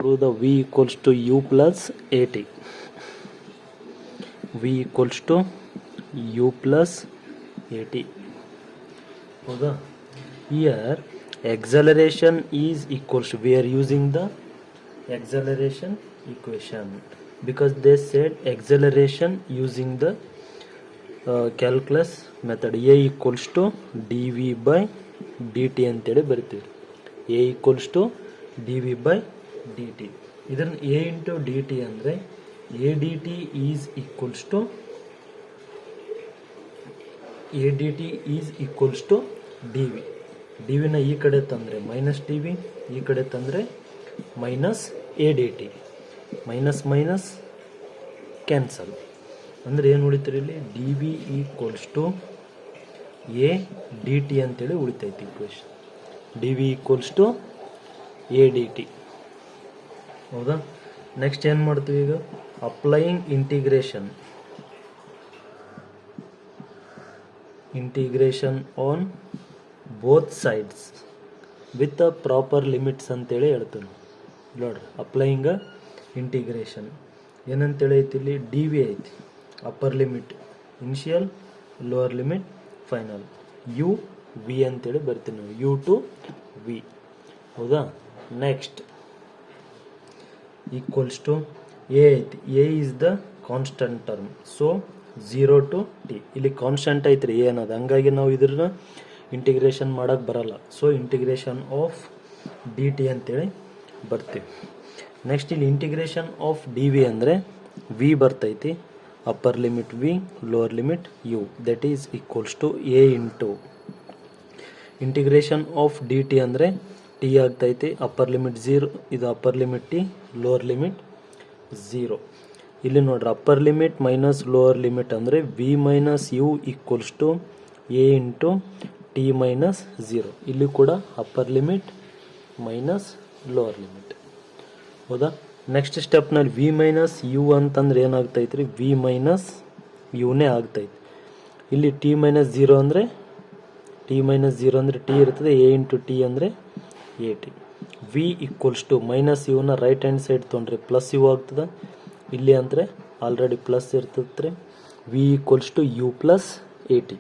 prove the v equals to u plus at. v equals to u plus at. Okay. Here acceleration is equals to, we are using the acceleration equation because they said acceleration using the calculus method. a equals to dv by dt ಅಂತೇಳಿ ಬರ್ತೀವಿ. a equals to dv by dt. ಇದನ್ನು a into dt ಅಂದರೆ a dt is equals to dv. dv ನ ಈ ಕಡೆ ತಂದರೆ minus dv, ಈ ಕಡೆ ತಂದರೆ minus a dt. Minus minus cancel ಅಂದರೆ ಏನು ಉಳಿತಾರೆ ಇಲ್ಲಿ dv equals to a dt ಅಂತೇಳಿ ಉಳಿತೈತಿ equation. dv equals to a dt. ಹೌದಾ? ನೆಕ್ಸ್ಟ್ ಏನು ಮಾಡ್ತೀವಿ ಈಗ? Applying integration on both sides with proper limits ಅಂತೇಳಿ ಹೇಳ್ತೀನಿ ನೋಡ್ರಿ. ಅಪ್ಲೈಯಿಂಗ್ ಇಂಟಿಗ್ರೇಷನ್ ಏನಂತೇಳಿ ಐತಿ ಇಲ್ಲಿ ಡಿ ವಿ ಐತಿ, upper limit initial, lower limit final, U V ಅಂತೇಳಿ ಬರ್ತೀನಿ ನಾವು, ಯು ಟು ವಿ. ಹೌದಾ? ನೆಕ್ಸ್ಟ್ ಈಕ್ವಲ್ಸ್ ಟು ಎ ಐತಿ. A is the constant term, so 0 to t. ಇಲ್ಲಿ ಕಾನ್ಸ್ಟಂಟ್ ಐತ್ರಿ ಎ ಅನ್ನೋದು, ಹಂಗಾಗಿ ನಾವು ಇದ್ರನ್ನ ಇಂಟಿಗ್ರೇಷನ್ ಮಾಡೋಕ್ಕೆ ಬರಲ್ಲ. So integration of d t ಅಂತೇಳಿ ಬರ್ತೀವಿ. ನೆಕ್ಸ್ಟ್ ಇಲ್ಲಿ ಇಂಟಿಗ್ರೇಷನ್ ಆಫ್ ಡಿ ವಿ ಅಂದರೆ ವಿ ಬರ್ತೈತಿ, upper limit v, lower limit u, that is equals to a into integration of d t ಅಂದರೆ ಟಿ ಆಗ್ತೈತಿ, ಅಪ್ಪರ್ ಲಿಮಿಟ್ 0, ಇದು upper limit t, lower limit 0. ಇಲ್ಲಿ ನೋಡ್ರಿ upper limit minus lower limit ಅಂದರೆ v minus u equals to a into t minus 0. ಇಲ್ಲಿ ಕೂಡ upper limit minus lower limit. ಹೌದಾ? Next ಸ್ಟೆಪ್ನಲ್ಲಿ ವಿ ಮೈನಸ್ ಯು ಅಂತಂದ್ರೆ ಏನಾಗ್ತೈತ್ರಿ, ವಿ ಮೈನಸ್ ಯುನೇ ಆಗ್ತೈತಿ. ಇಲ್ಲಿ ಟಿ ಮೈನಸ್ 0 ಅಂದರೆ ಟಿ ಇರ್ತದೆ, ಎ ಇಂಟು ಟಿ ಅಂದರೆ A T. V equals to minus ಯುನ ರೈಟ್ ಹ್ಯಾಂಡ್ ಸೈಡ್ ತೊಗೊಂಡ್ರೆ ಪ್ಲಸ್ ಯು ಆಗ್ತದೆ, ಇಲ್ಲಿ ಅಂದರೆ ಆಲ್ರೆಡಿ ಪ್ಲಸ್ ಇರ್ತದೆ. V equals to U plus A T.